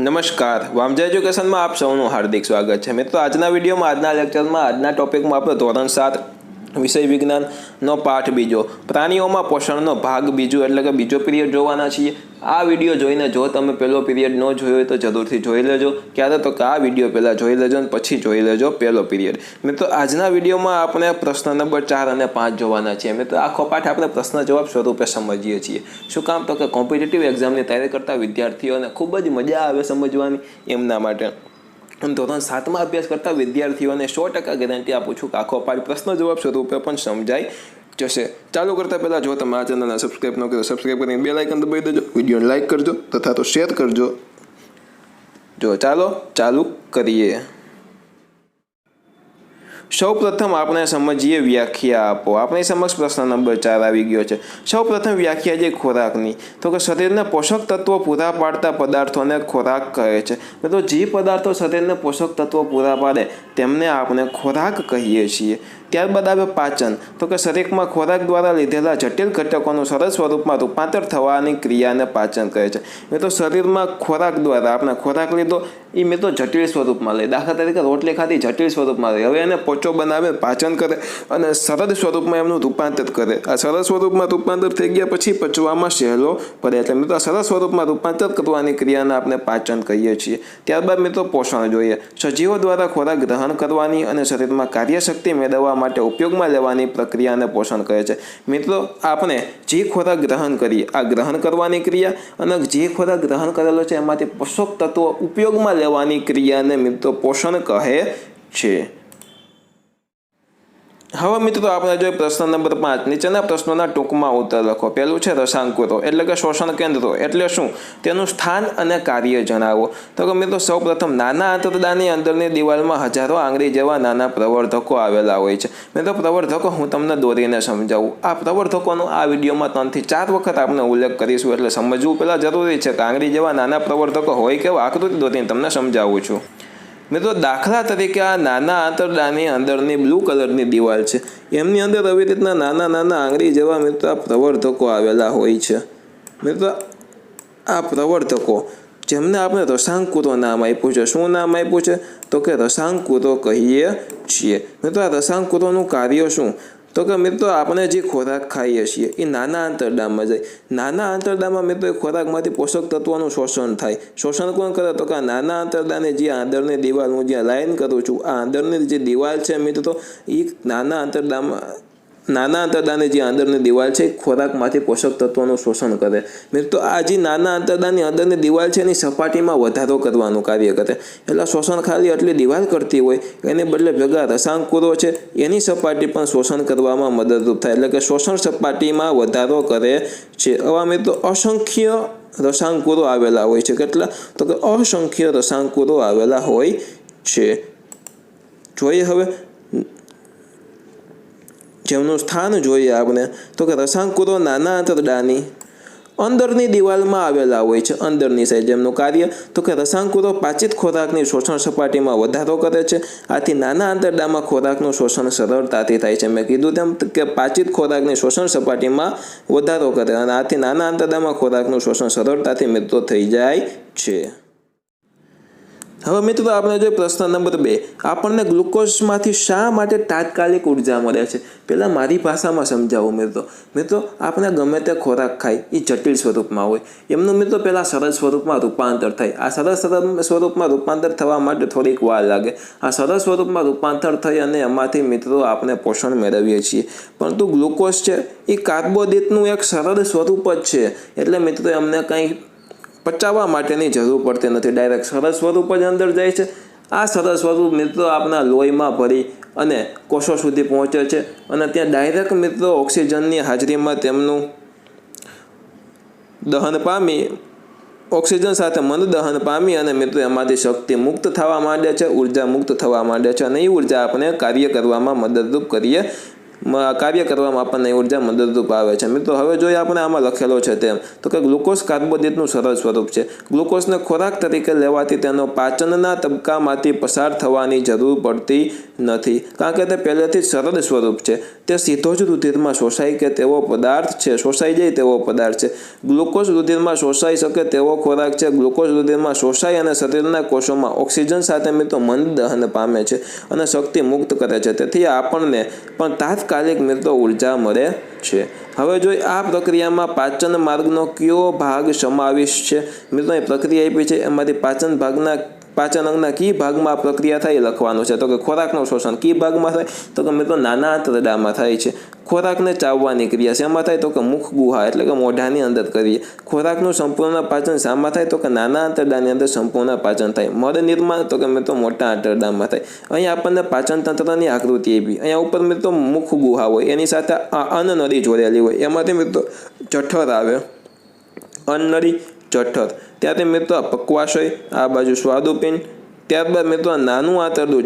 નમસ્કાર, વામજા એજ્યુકેશનમાં આપ સૌનું હાર્દિક સ્વાગત છે। મિત્રો, આજના વિડીયોમાં આજના લેક્ચરમાં આજના ટોપિકમાં આપણે ધોરણ 7 વિષય વિજ્ઞાનનો પાઠ બીજો પ્રાણીઓમાં પોષણનો ભાગ બીજો એટલે કે બીજો પીરિયડ જોવાના છીએ। આ વિડીયો જોઈને જો તમે પહેલો પીરિયડ ન જોયો હોય તો જરૂરથી જોઈ લેજો। ક્યારે તો કે આ વિડીયો પહેલાં જોઈ લેજો અને પછી જોઈ લેજો પહેલો પીરિયડ। મિત્રો, આજના વિડીયોમાં આપણે પ્રશ્ન નંબર 4 અને 5 જોવાના છીએ। મિત્રો, આખો પાઠ આપણે પ્રશ્ન જવાબ સ્વરૂપે સમજીએ છીએ। શું કામ? તો કે કોમ્પિટિટિવ એક્ઝામની તૈયારી કરતા વિદ્યાર્થીઓને ખૂબ જ મજા આવે સમજવાની એમના માટે। ધોરણ 7માં અભ્યાસ કરતા વિદ્યાર્થીઓને 100% ગેરંટી આપું છું કે આખો પાઠ પ્રશ્ન જવાબ સ્વરૂપે પણ સમજાઈ જશે। ચાલુ કરતાં પહેલાં જો તમે આ ચેનલને સબસ્ક્રાઈબ ન કરો, સબસ્ક્રાઈબ કરીને બેલ આઇકન દબાવી દેજો, વિડીયોને લાઇક કરજો તથા તો શેર કરજો। જો ચાલો ચાલુ કરીએ। સૌ પ્રથમ આપણે સમજીએ વ્યાખ્યા આપો। આપણી સમક્ષ પ્રશ્ન નંબર 4 આવી ગયો છે। સૌ પ્રથમ વ્યાખ્યા છે ખોરાકની, તો કે શરીરને પોષક તત્વો પૂરા પાડતા પદાર્થોને ખોરાક કહે છે। મિત્રો, જે પદાર્થો શરીરને પોષક તત્વો પૂરા પાડે તેમને આપણે ખોરાક કહીએ છીએ। ત્યારબાદ આવે પાચન, તો કે શરીરમાં ખોરાક દ્વારા લીધેલા જટિલ ઘટકોનું સરળ સ્વરૂપમાં રૂપાંતર થવાની ક્રિયાને પાચન કહે છે। મિત્રો, શરીરમાં ખોરાક દ્વારા આપણે ખોરાક લીધો એ મિત્રો જટિલ સ્વરૂપમાં લે, દાખલા તરીકે રોટલી ખાધી જટિલ સ્વરૂપમાં લે, હવે એને પોચો બનાવે, પાચન કરે અને સરળ સ્વરૂપમાં એમનું રૂપાંતર કરે। આ સરળ સ્વરૂપમાં રૂપાંતર થઈ ગયા પછી પચવામાં સહેલો પડે, એટલે મિત્રો સરળ સ્વરૂપમાં રૂપાંતર કરવાની ક્રિયાને આપણે પાચન કહીએ છીએ। ત્યારબાદ મિત્રો પોષણ જોઈએ। સજીવો દ્વારા ખોરાક ગ્રહણ કરવાની અને શરીરમાં કાર્યશક્તિ મેળવવા માટે ઉપયોગમાં લેવાની પ્રક્રિયાને પોષણ કહે છે। મિત્રો, આપણે જે ખોરાક ગ્રહણ કરીએ આ ગ્રહણ કરવાની ક્રિયા અને જે ખોરાક ગ્રહણ કરેલો છે એમાંથી પોષક તત્વો ઉપયોગમાં લેવાની ક્રિયાને મિત્રો પોષણ કહે છે। હવે મિત્રો, આપણે જોઈએ પ્રશ્ન નંબર 5। નીચેના પ્રશ્નોના ટૂંકમાં ઉત્તર લખો। પહેલું છે રસાંકુરો એટલે કે શોષણ કેન્દ્રો એટલે શું, તેનું સ્થાન અને કાર્ય જણાવો। તો કે મિત્રો, સૌ પ્રથમ નાના આંતરડાની અંદરની દિવાલમાં હજારો આંગળી જેવા નાના પ્રવર્ધકો આવેલા હોય છે। મિત્રો, પ્રવર્ધકો હું તમને દોરીને સમજાવું। આ પ્રવર્ધકોનો આ વિડીયોમાં 3 થી 4 વખત આપણે ઉલ્લેખ કરીશું, એટલે સમજવું પહેલાં જરૂરી છે કે આંગળી જેવા નાના પ્રવર્ધકો હોય કેવા, આકૃતિ દોરીને તમને સમજાવું છું। મિત્રો, દાખલા તરીકે આ નાના આંતરડાની અંદરની બ્લુ કલરની દિવાલ છે, એમની અંદર આવી રીતના નાના નાના આંગળી જેવા મિત્રો આ પ્રવર્ધકો આવેલા હોય છે। મિત્રો, આ પ્રવર્ધકો જેમને આપણે રસાંકુરો નામ આપ્યું છે। શું નામ આપ્યું છે? તો કે રસાંકુરો કહીએ છીએ। મિત્રો, આ રસાંકુરોનું કાર્ય શું? તો કે મિત્રો, આપણે જે ખોરાક ખાઈએ છીએ એ નાના આંતરડામાં જાય, નાના આંતરડામાં મિત્રો ખોરાકમાંથી પોષક તત્વોનું શોષણ થાય। શોષણ કોણ કરે? તો કે આ નાના આંતરડાની જે અંદરની દિવાલ હું જ્યાં લાઈન કરું છું, આ અંદરની જે દિવાલ છે મિત્રો એ નાના આંતરડાની જે અંદરની દિવાલ છે ખોરાકમાંથી પોષક તત્વોનું શોષણ કરે। મિત્રો, આ જે નાના આંતરડાની અંદરની દિવાલ છે એની સપાટીમાં વધારો કરવાનું કાર્ય કરે। એટલે શોષણ ખાલી આટલી દિવાલ કરતી હોય એને બદલે ભેગા રસાંકુરો છે એની સપાટી પણ શોષણ કરવામાં મદદરૂપ થાય, એટલે કે શોષણ સપાટીમાં વધારો કરે છે। આવા મિત્રો અસંખ્ય રસાંકુરો આવેલા હોય છે। કેટલા? તો કે અસંખ્ય રસાંકુરો આવેલા હોય છે। જોઈએ હવે જેમનું સ્થાન જોઈએ આપણે, તો કે રસાંકુરો નાના આંતરડાની અંદરની દિવાલમાં આવેલા હોય છે, અંદરની સાઈડ। જેમનું કાર્ય તો કે રસાંકુરો પાચિત ખોરાકની શોષણ સપાટીમાં વધારો કરે છે, આથી નાના આંતરડામાં ખોરાકનું શોષણ સરળતાથી થાય છે। મેં કીધું તેમ કે પાચિત ખોરાકની શોષણ સપાટીમાં વધારો કરે અને આથી નાના આંતરડામાં ખોરાકનું શોષણ સરળતાથી મિત્રો થઈ જાય છે। હવે મિત્રો, આપણે જોઈએ પ્રશ્ન નંબર 2। આપણને ગ્લુકોઝમાંથી શા માટે તાત્કાલિક ઉર્જા મળે છે? પહેલાં મારી ભાષામાં સમજાવું મિત્રો, આપણે ગમે તે ખોરાક ખાય એ જટિલ સ્વરૂપમાં હોય, એમનું મિત્રો પહેલાં સરળ સ્વરૂપમાં રૂપાંતર થાય। આ સરળ સ્વરૂપમાં રૂપાંતર થવા માટે થોડીક વાર લાગે। આ સરળ સ્વરૂપમાં રૂપાંતર થઈ અને એમાંથી મિત્રો આપણે પોષણ મેળવીએ છીએ, પરંતુ ગ્લુકોઝ છે એ કાર્બોદિતનું એક સરળ સ્વરૂપ જ છે, એટલે મિત્રો એમને કંઈ પચાવવા માટેની જરૂર પડતી નથી, ડાયરેક્ટ સરળ સ્વરૂપ જ અંદર જાય છે। આ સરળ સ્વરૂપ મિત્રો આપણા લોહીમાં ભરી અને કોષો સુધી પહોંચે છે અને ત્યાં ડાયરેક્ટ મિત્રો ઓક્સિજનની હાજરીમાં તેમનું દહન પામી, ઓક્સિજન સાથે મંદ દહન પામી અને મિત્રો એમાંથી શક્તિ મુક્ત થવા માંડે છે, ઉર્જા મુક્ત થવા માંડે છે અને એ ઉર્જા આપણે કાર્ય કરવામાં મદદરૂપ કાર્ય કરવામાં આપણને ઉર્જા મદદરૂપ આવે છે। મિત્રો, હવે જોઈએ આપણે આમાં લખેલો છે તેમ, તો કે ગ્લુકોઝ કાર્બોદિતનું સરળ સ્વરૂપ છે। ગ્લુકોઝને ખોરાક તરીકે લેવાથી તેનો પાચનના તબક્કામાંથી પસાર થવાની જરૂર પડતી નથી, કારણ કે તે પહેલેથી જ સરળ સ્વરૂપ છે। તે સીધો જ રુધિરમાં શોષાય કે તેવો પદાર્થ છે, શોષાઈ જાય તેવો પદાર્થ છે. ગ્લુકોઝ રુધિરમાં શોષાઈ શકે તેવો ખોરાક છે. ગ્લુકોઝ રુધિરમાં શોષાય અને શરીરના કોષોમાં ઓક્સિજન સાથે મિત્રો મંદ દહન પામે છે અને શક્તિ મુક્ત કરે છે. તેથી આપણને પણ તાત્કાલિક મિત્રો ઉર્જા મળે છે. હવે જોઈએ આ પ્રક્રિયામાં પાચન માર્ગનો કયો ભાગ સમાવિષ્ટ છે. મિત્રો એ પ્રક્રિયા આપી છે, એમાંથી પાચન અંગના કી ભાગમાં આ પ્રક્રિયા થાય લખવાનું છે. તો કે ખોરાકનું શોષણ કી ભાગમાં થાય, તો કે મિત્રો નાના આંતરડામાં થાય છે. ખોરાકને ચાવવાની ક્રિયા શેમાં થાય, તો કે મુખ ગુહા એટલે કે મોઢાની અંદર કરીએ. ખોરાકનું સંપૂર્ણ પાચન શામાં થાય, તો કે નાના આંતરડાની અંદર સંપૂર્ણ પાચન થાય. મળ નિર્માણ, તો કે મિત્રો મોટા આંતરડામાં થાય. અહીં આપણને પાચન તંત્રની આકૃતિ આપી. અહીંયા ઉપર મિત્રો મુખ ગુહા હોય, એની સાથે અન્નનળી જોડેલી હોય. એમાંથી મિત્રો જઠર આવે, અન્નનળી, જઠર. ત્યારથી મિત્રો પક્વાશય, આ બાજુ સ્વાદુપિંડ. ત્યારબાદ મિત્રો નાનું આંતરડું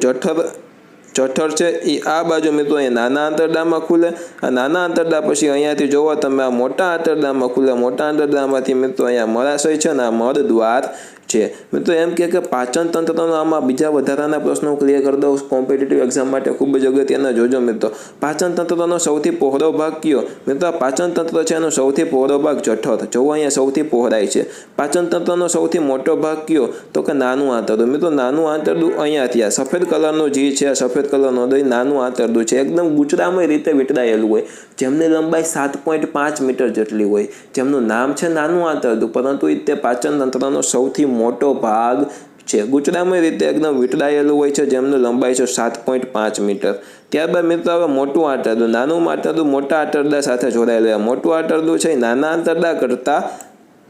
જઠર છે એ આ બાજુ મિત્રો અહીંયા નાના આંતરડામાં ખુલે. આ નાના આંતરડા પછી અહીંયાથી જોવો તમે આ મોટા આંતરડામાં ખુલે. મોટા આંતરડામાંથી મિત્રો અહીંયા મળાશય છે અને આ મળ દ્વાર છે. મિત્રો એમ કે પાચન તંત્રનો આમાં બીજા વધારાના પ્રશ્નો ક્લિયર કરી દઉં કોમ્પિટિટિવ એક્ઝામ માટે ખૂબ જ અગત્યના. જોજો મિત્રો પાચન તંત્રનો સૌથી પહોળો ભાગ કયો? મિત્રો આ પાચન તંત્ર છે એનો સૌથી પહોળો ભાગ જઠર. જોવો અહીંયા સૌથી પહોળાઈ છે. પાચન તંત્રનો સૌથી મોટો ભાગ કયો? તો કે નાનું આંતરડું. મિત્રો નાનું આંતરડું અહીંયાથી આ સફેદ કલરનું જે છે, આ સફેદ કલરનું નાનું આંતરડું છે, એકદમ ગૂંચળામય રીતે વીંટળાયેલું હોય, જેમની લંબાઈ 7.5 મીટર જેટલી હોય, જેમનું નામ છે નાનું આંતરડું, પરંતુ તે પાચન તંત્રનો સૌથી મોટો ભાગ છે. ગૂંચળામય રીતે એકદમ વીંટળાયેલું હોય છે, જેમનું લંબાઈ છે 7.5 મીટર. ત્યારબાદ મિત્રો હવે મોટું આંતરડું. નાનું આંતરડું મોટા આંતરડા સાથે જોડાયેલું. મોટું આંતરડું છે નાના આંતરડા કરતાં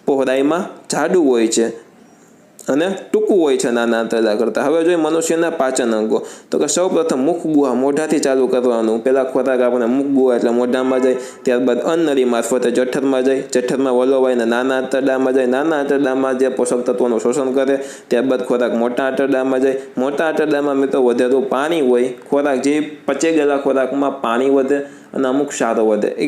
પહોળાઈમાં જાડું હોય છે અને ટૂંકું હોય છે નાના આંતરડા કરતાં. હવે જોઈએ મનુષ્યના પાચન અંગો. તો કે સૌપ્રથમ મુખ ગુહા, મોઢાથી ચાલુ કરવાનું. પહેલાં ખોરાક આપણે મુખ ગુહા એટલે મોઢામાં જાય. ત્યારબાદ અન્નનળી મારફતે જઠરમાં જાય. જઠરમાં વલોવાઈને નાના આંતરડામાં જાય. નાના આંતરડામાં જે પોષક તત્વોનું શોષણ કરે. ત્યારબાદ ખોરાક મોટા આંતરડામાં જાય. મોટા આંતરડામાં મિત્રો વધેલું પાણી હોય. ખોરાક જે પચી ગયેલા ખોરાકમાં પાણી વધે અને અમુક ક્ષારો વધે. એ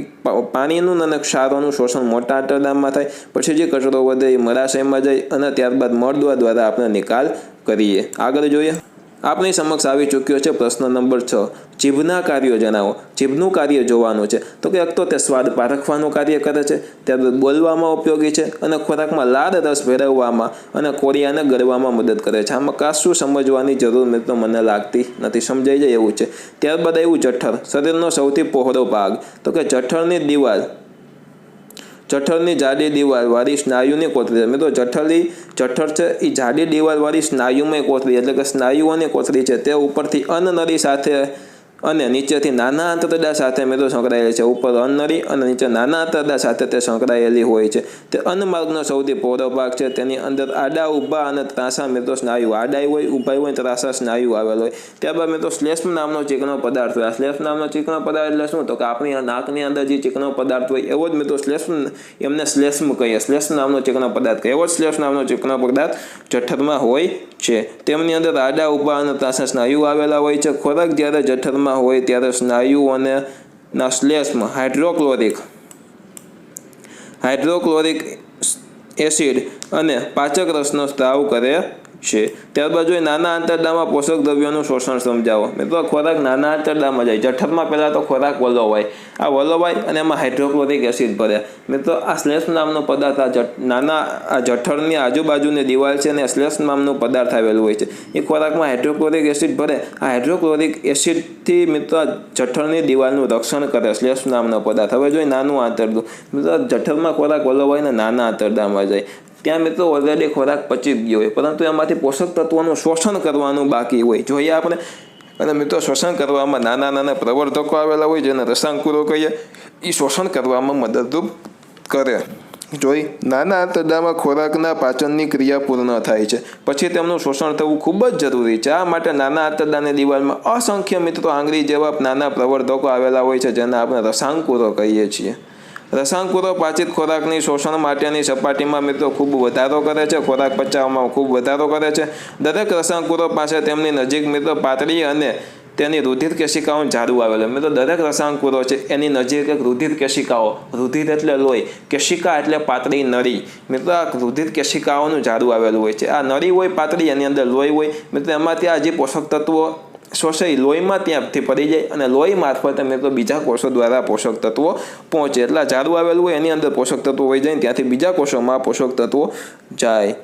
પાણીનું અને ક્ષારોનું શોષણ મોટા આંતરડામાં થાય. પછી જે કચરો વધે એ મળાશયમાં જાય અને ત્યારબાદ મળદ્વાર દ્વારા આપણે નિકાલ કરીએ. આગળ જોઈએ. આપણી સમક્ષ આવી ચૂક્યો છે પ્રશ્ન નંબર 6. જીભના કાર્યો જણાવો. જીભનું કાર્ય જોવાનું છે. તો કે એક તો તે સ્વાદ પારખવાનું કાર્ય કરે છે, ત્યારબાદ બોલવામાં ઉપયોગી છે અને ખોરાકમાં લાળ રસ ભેળવવામાં અને કોળિયાને ગળવામાં મદદ કરે છે. આમાં કશું સમજવાની જરૂર મિત્રો મને લાગતી નથી, સમજાઈ જાય એવું છે. ત્યારબાદ આવ્યું જઠર, શરીરનો સૌથી પહોળો ભાગ. તો કે જઠરની દિવાલ, જઠરની જાડી દિવાલ વાળી સ્નાયુની કોથળી. મિત્રો જઠર છે એ જાડી દિવાલ વાળી સ્નાયુમય કોથળી એટલે કે સ્નાયુઓની કોથળી છે. તે ઉપરથી અન્નનળી સાથે અને નીચેથી નાના આંતરડા સાથે મિત્રો સંકળાયેલી છે. ઉપર અન્નનળી અને નીચે નાના આંતરડા સાથે તે સંકળાયેલી હોય છે. તે અન્નમાર્ગનો સૌથી પહોળો ભાગ છે. તેની અંદર આડા, ઊભા અને ત્રાંસા મિત્રો સ્નાયુ, આડાઈ હોય, ઊભાઈ હોય, ત્રાંસા સ્નાયુ આવેલ હોય. ત્યારબાદ મિત્રો શ્લેષ્મ નામનો ચીકણો પદાર્થ હોય. આ શ્લેષ્મ નામનો ચીકણો પદાર્થ એટલે શું? તો કે આપણી નાકની અંદર જે ચીકણો પદાર્થ હોય એવો જ મિત્રો શ્લેષ્મ, એમને શ્લેષ્મ કહીએ. શ્લેષ્મ નામનો ચીકણો પદાર્થ કહીએ. એવો જ શ્લેષ્મ નામનો ચીકણો પદાર્થ જઠરમાં હોય છે. તેમની અંદર આડા, ઊભા અને ત્રાંસા સ્નાયુ આવેલા હોય છે. ખોરાક જ્યારે જઠરમાં હોય ત્યારે સ્નાયુઓને ના શ્લેષ્મ હાઇડ્રોક્લોરિક એસિડ અને પાચક રસનો સ્ત્રાવ કરે છે. ત્યારબાદ જોઈએ નાના આંતરડામાં પોષક દ્રવ્યોનું શોષણ સમજાવો. મિત્રો ખોરાક નાના આંતરડામાં જાય. જઠરમાં પહેલાં તો ખોરાક વલોવાય. આ વલોવાય અને એમાં હાઇડ્રોક્લોરિક એસિડ ભરે. મિત્રો આ શ્લેષ્મ નામનો પદાર્થ આ જઠરની આજુબાજુની દિવાલ છે અને શ્લેષ્મ નામનું પદાર્થ આવેલું હોય છે. એ ખોરાકમાં હાઇડ્રોક્લોરિક એસિડ ભરે. આ હાઇડ્રોક્લોરિક એસિડથી મિત્રો જઠરની દિવાલનું રક્ષણ કરે શ્લેષ્મ નામનો પદાર્થ. હવે જોઈએ નાનું આંતરડું. મિત્રો જઠરમાં ખોરાક વલોવાઈને નાના આંતરડામાં જાય. ત્યાં મિત્રો ઓલરેડી ખોરાક પચી ગયો હોય, પરંતુ એમાંથી પોષક તત્વોનું શોષણ કરવાનું બાકી હોય. જોઈએ આપણે. અને મિત્રો શોષણ કરવામાં નાના નાના પ્રવર્ધકો આવેલા હોય જેને રસાંકુરો કહીએ. એ શોષણ કરવામાં મદદરૂપ કરે. જોઈ નાના આંતરડામાં ખોરાકના પાચનની ક્રિયા પૂર્ણ થાય છે, પછી તેમનું શોષણ થવું ખૂબ જ જરૂરી છે. આ માટે નાના આંતરડાની દિવાલમાં અસંખ્ય મિત્રો આંગળી જેવા નાના પ્રવર્ધકો આવેલા હોય છે જેને આપણે રસાંકુરો કહીએ છીએ. રસાંકુરો પાચિત ખોરાકની શોષણ માટેની સપાટીમાં મિત્રો ખૂબ વધારો કરે છે. ખોરાક પચાવવામાં ખૂબ વધારો કરે છે. દરેક રસાંકુરો પાસે તેમની નજીક મિત્રો પાતળી અને તેની રુધિર કેશિકાઓ ઝાડુ આવેલો. મિત્રો દરેક રસાંકુરો છે એની નજીક એક રુધિર કેશિકાઓ, રુધિર એટલે લોહી, કેશિકા એટલે પાતળી નળી. મિત્રો આ રુધિર કેશિકાઓનું ઝાડુ આવેલું હોય છે. આ નળી હોય પાતળી, એની અંદર લોહી હોય. મિત્રો એમાંથી આ જે પોષક તત્વો શોષાઈ લોહીમાં ત્યાંથી પડી જાય અને લોહી મારફતે મિત્રો બીજા કોષો દ્વારા પોષક તત્વો પહોંચે. એટલે ઝાડુ આવેલું હોય એની અંદર પોષક તત્વો વહી જાય, ત્યાંથી બીજા કોષોમાં પોષક તત્વો જાય.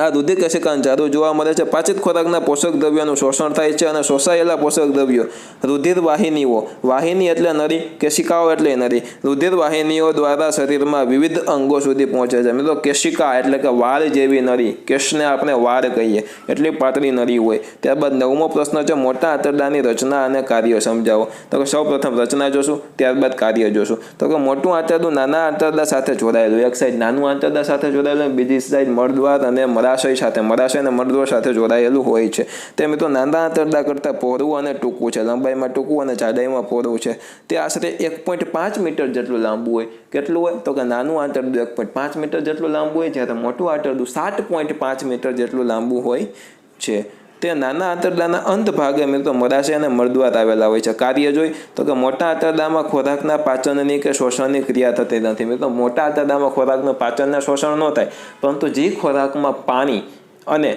આ રુધિર કેશિકા ઝાડુ જોવા મળે છે. પાચિત ખોરાકના પોષક દ્રવ્યોનું શોષણ થાય છે અને શોષાયેલા પોષક દ્રવ્યો રુધિર વાહિનીઓ, વાહિની એટલે નળી, કેશિકાઓ એટલે નળી, રુધિર વાહિનીઓ દ્વારા શરીરમાં વિવિધ અંગો સુધી પહોંચે છે. મિત્રો કેશિકા એટલે કે વાળ જેવી નળી, કેશને આપણે વાળ કહીએ, એટલી પાતળી નળી હોય. ત્યારબાદ 9મો પ્રશ્ન છે, મોટા આંતરડાની રચના અને કાર્ય સમજાવો. તો કે સૌપ્રથમ રચના જોશું, ત્યારબાદ કાર્ય જોશું. તો કે મોટું આંતરડું નાના આંતરડા સાથે જોડાયેલું, એક સાઈડ નાનું આંતરડા સાથે જોડાયેલું, બીજી સાઈડ મળદ્વાર અને મળાશય સાથે, મળાશય અને મળદ્વાર સાથે જોડાયેલું હોય છે. તે મિત્રો નાના આંતરડા કરતાં પહોળું અને ટૂંકું છે, લંબાઈમાં ટૂંકું અને જાડાઈમાં પહોળું છે. તે આશરે 1.5 મીટર જેટલું લાંબુ હોય. કેટલું હોય? તો કે નાનું આંતરડું 1.5 મીટર જેટલું લાંબુ હોય, જ્યારે મોટું આંતરડું 7.5 મીટર જેટલું લાંબુ હોય છે. તે નાના આંતરડાના અંત ભાગે મિત્રો મળાશય અને મળદ્વાર આવેલા હોય છે. કાર્ય જોઈ તો કે મોટા આંતરડામાં ખોરાકના પાચનની કે શોષણની ક્રિયા થતી નથી. મિત્રો મોટા આંતરડામાં ખોરાકનું પાચન અને શોષણ ન થાય, પરંતુ જે ખોરાકમાં પાણી અને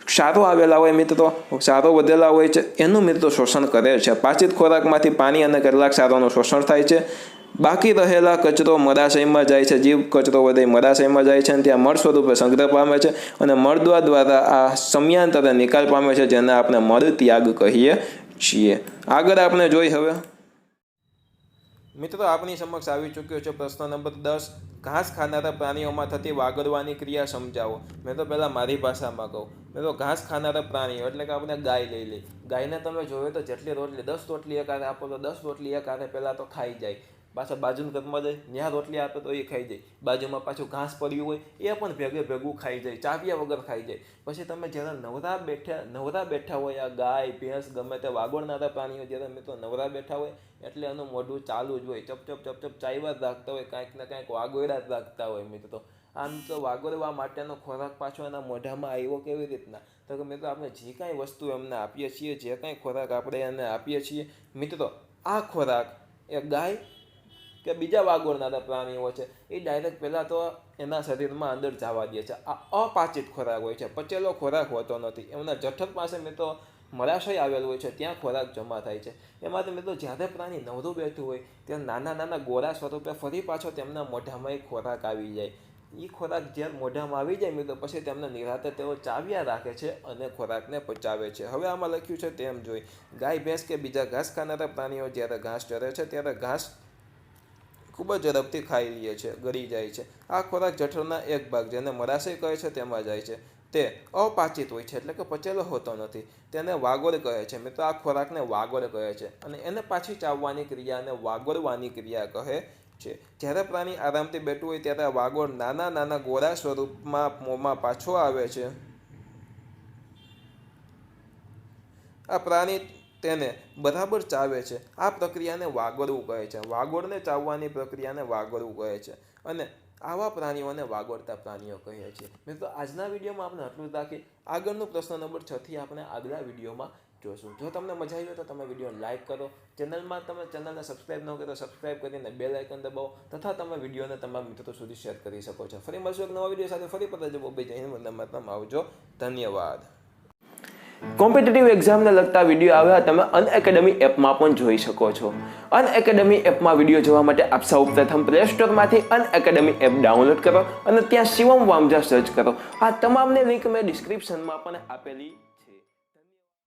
ક્ષારો આવેલા હોય મિત્રો, ક્ષારો વધેલા હોય છે, એનું મિત્રો શોષણ કરે છે. પાચિત ખોરાકમાંથી પાણી અને કેટલાક ક્ષારોનું શોષણ થાય છે. બાકી રહેલા કચરો મળાશયમાં જાય છે. જીવ કચરો વધે મળાશયમાં જાય છે અને ત્યાં મળ સ્વરૂપે સંગ્રહ પામે છે અને મળદ્વાર દ્વારા આ સમયાંતરે નિકાલ પામે છે, જેને આપણે મળ ત્યાગ કહીએ છીએ. આગળ આપણે જોઈ હવે મિત્રો આપણી સમક્ષ આવી ચૂક્યો છે પ્રશ્ન નંબર 10, ઘાસ ખાનારા પ્રાણીઓમાં થતી વાગડવાની ક્રિયા સમજાવો. મેં તો પહેલાં મારી ભાષામાં કહું. મિત્રો ઘાસ ખાનારા પ્રાણીઓ એટલે કે આપણે ગાય લઈ લઈ. ગાયને તમે જોયો તો જેટલી રોટલી 10 રોટલી એકારે આપો તો 10 રોટલી એકારે પહેલાં તો ખાઈ જાય. પાછા બાજુના ઘરમાં જાય, ત્યાં રોટલી આપે તો એ ખાઈ જાય. બાજુમાં પાછું ઘાસ પડ્યું હોય એ પણ ભેગું ખાઈ જાય, ચાવ્યા વગર ખાઈ જાય. પછી તમે જ્યારે નવરા બેઠા હોય, આ ગાય ભેંસ ગમે તે વાગોળનારા પ્રાણીઓ જ્યારે મિત્રો નવરા બેઠા હોય એટલે એનું મોઢું ચાલુ જ હોય, ચપ ચાવ્યા જ રાખતા હોય, કાંઈક ને કાંઈક વાગોળ્યા જ રાખતા હોય મિત્રો. આમ તો વાગોળવા માટેનો ખોરાક પાછો એના મોઢામાં આવ્યો કેવી રીતના? તો કે મિત્રો આપણે જે કાંઈ વસ્તુ એમને આપીએ છીએ, જે કાંઈ ખોરાક આપણે એને આપીએ છીએ મિત્રો, આ ખોરાક એ ગાય કે બીજા વાગોળનારા પ્રાણીઓ છે એ ડાયરેક્ટ પહેલાં તો એના શરીરમાં અંદર જવા દે છે. આ અપાચિત ખોરાક હોય છે, પચેલો ખોરાક હોતો નથી. એમના જઠર પાસે મિત્રો મળાશય આવેલું હોય છે, ત્યાં ખોરાક જમા થાય છે. એમાંથી મિત્રો જ્યારે પ્રાણી નવરું બેઠું હોય ત્યારે નાના ગોળા સ્વરૂપે ફરી પાછો તેમના મોઢામાં એક ખોરાક આવી જાય. એ ખોરાક જ્યારે મોઢામાં આવી જાય મિત્રો પછી તેમને નિરાતે તેઓ ચાવ્યા રાખે છે અને ખોરાકને પચાવે છે. હવે આમાં લખ્યું છે તેમ જોઈ, ગાય ભેંસ કે બીજા ઘાસ ખાનારા પ્રાણીઓ જ્યારે ઘાસ ચરે છે ત્યારે ઘાસ ખૂબ જ ઝડપથી ખાઈ લે છે, ગળી જાય છે. આ ખોરાક જઠરના એક ભાગ જેને મળાશય કહે છે તેમાં જાય છે. તે અપાચિત હોય છે એટલે કે પચેલો હોતો નથી. તેને વાગોળ કહે છે. મિત્રો આ ખોરાકને વાગોળ કહે છે અને એને પાછી ચાવવાની ક્રિયાને વાગોળવાની ક્રિયા કહે છે. જ્યારે પ્રાણી આરામથી બેઠું હોય ત્યારે વાગોળ નાના ગોળા સ્વરૂપમાં મોંમાં પાછો આવે છે. આ પ્રાણી તેને બરાબર ચાવે છે. આ પ્રક્રિયાને વાગોળવું કહે છે. વાગોળને ચાવવાની પ્રક્રિયાને વાગોળવું કહે છે અને આવા પ્રાણીઓને વાગોળતા પ્રાણીઓ કહીએ છીએ. મિત્રો આજના વિડીયોમાં આપણે આટલું જ રાખીએ. આગળનો પ્રશ્ન નંબર 6 આપણે આગલા વિડીયોમાં જોશું. જો તમને મજા આવી હોય તો તમે વિડીયોને લાઇક કરો. ચેનલને સબસ્ક્રાઈબ ન કરો તો સબસ્ક્રાઈબ કરીને બેલ આઇકન દબાવો તથા તમે વિડીયોને તમારા મિત્રો સુધી શેર કરી શકો છો. ફરી મળશું એક નવા વિડીયો સાથે. ફરી પતા જવો બે જઈને મતલબ આવજો. ધન્યવાદ. કોમ્પિટિટિવ એક્ઝામને લગતા વિડીયો આવ્યા તમે અનએકેડમી એપમાં પણ જોઈ શકો છો. અનએકેડમી એપમાં વિડીયો જોવા માટે આપ સૌ પ્રથમ પ્લે સ્ટોરમાંથી અનએકેડમી એપ ડાઉનલોડ કરો અને ત્યાં શિવમ વામજા સર્ચ કરો. આ તમામની લિંક મેં ડિસ્ક્રિપ્શનમાં પણ આપેલી